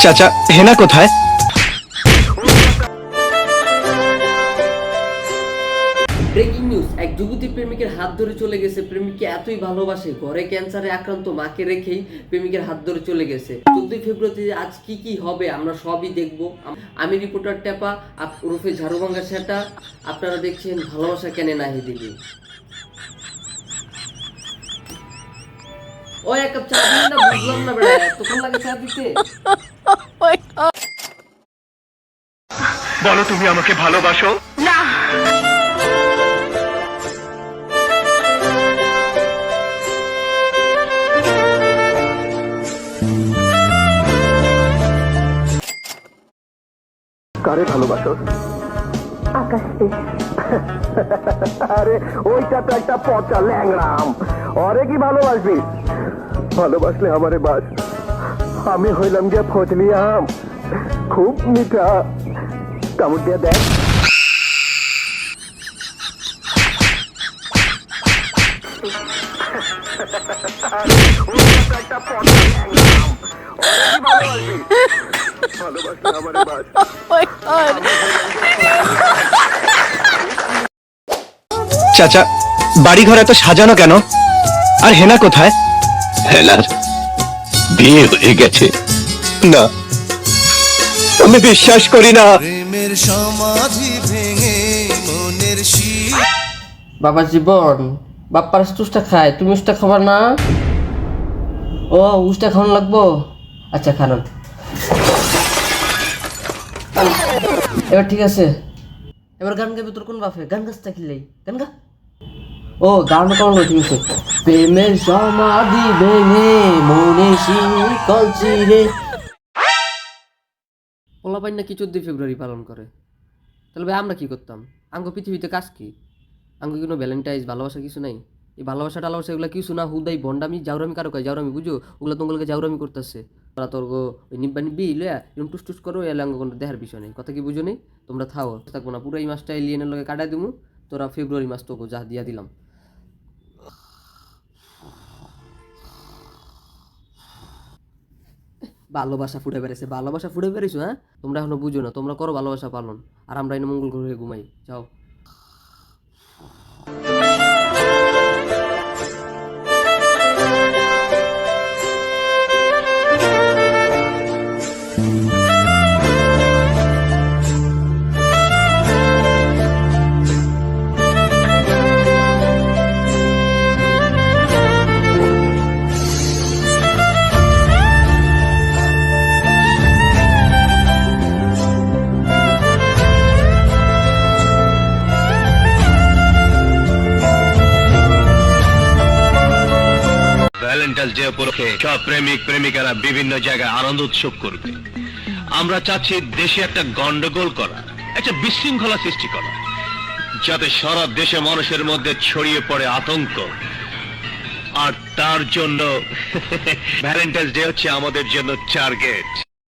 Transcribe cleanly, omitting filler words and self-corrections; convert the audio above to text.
চাচা হেনা কোথায়? Breaking news, এক যুবতী প্রেমিকের হাত ধরে চলে গেছে। প্রেমিককে এতই ভালোবাসে, ঘরে ক্যান্সারে আক্রান্ত মাকে রেখেই প্রেমিকের হাত ধরে চলে গেছে। 14 ফেব্রুয়ারি আজ কি কি হবে আমরা সবই দেখবো। আমি রিপোর্টার টেপা ওরফে ঝাড়ুভাঙ্গা সেটা। আপনারা দেখছেন ভালোবাসা কেন নাহি দিবি। ও এক কাপ চা দিন না, বুঝলাম না বেড়া, এতক্ষণ লাগে চা দিতে? বলো তুমি আমাকে ভালোবাসো? না। কারে ভালোবাসো? আকাশকে। আরে ওইটা তো একটা পচা ল্যাংরাম, ওরে কি ভালোবাসবি? ভালোবাসলে আমারে বাস। আমি হইলাম গিয়া ফজলি আম, খুব মিঠা। কামড় দিয়া দেখ। একটা পচা ল্যাংরাম, ওরে কি ভালোবাসবি? ভালোবাসলে আমারে বাস। চাচা বাড়ি ঘর এত সাজানো কেন? আর হেনা কোথায়? হেনার বিয়ে হয়ে গেছে। না, আমি বিশ্বাস করি না। প্রেমের সমাধি ভেঙে মনের বাবা জীবন, বাপ্পার উষ্টা খায়, তুমি উষ্টা খাবার না? ও উষ্টা খাওয়ানো লাগবো, আচ্ছা খারাপ। এবার ঠিক আছে, এবার গান গাবি। তোর কোন বাপে গান গাছটা কিনলেই গান গা। ও গান কেমন ঠিক আছে। প্রেমের সমাধি ভেঙে মনে শিকল চিরে। পোলাপাইন নাকি 14 ফেব্রুয়ারি পালন করে। তাহলে ভাই আমরা কি করতাম? আঙ্গ পৃথিবীতে কাজ কি? আঙ্গ কোনো ভ্যালেন্টাইন্স ভালোবাসা কিছু নাই? এই ভালোবাসা টালোবাসা এগুলো কিছু না, হুদাই ভণ্ডামি জাউরামি। কারো কয় জাউরামি, বুঝো? ওগুলো তোমাকে জাউরামি করতেছে। তোরা তোর ওই নিব্বা নিব্বি লয়া এরকম টুস টুস করো, এলে আঙ্গ কোনো দেখার বিষয় নেই। কথা কি বুঝো নেই? তোমরা থাও, থাকবো না। পুরো এই মাসটা এলিয়েনের লগে কাটাই দিমু। তোরা ফেব্রুয়ারি মাস তোকে যা দিয়া দিলাম। ভালোবাসা ফুটে বেড়েছে, ভালোবাসা ফুটে বেড়েছো। হ্যাঁ, তোমরা এখনো বুঝো না। তোমরা করো ভালোবাসা পালন, আর আমরা এনে মঙ্গল গ্রহে ঘুমাই। যাও। ভ্যালেন্টাইন্স ডে উপলক্ষে সব প্রেমিক প্রেমিকারা বিভিন্ন জায়গায় আনন্দ উৎসব করবে। আমরা চাচ্ছি দেশে একটা গন্ডগোল করা, একটা বিশৃঙ্খলা সৃষ্টি করা, যাতে সারা দেশে মানুষের মধ্যে ছড়িয়ে পড়ে আতঙ্ক। আর তার জন্য ভ্যালেন্টাইন্স ডে হচ্ছে আমাদের জন্য টার্গেট।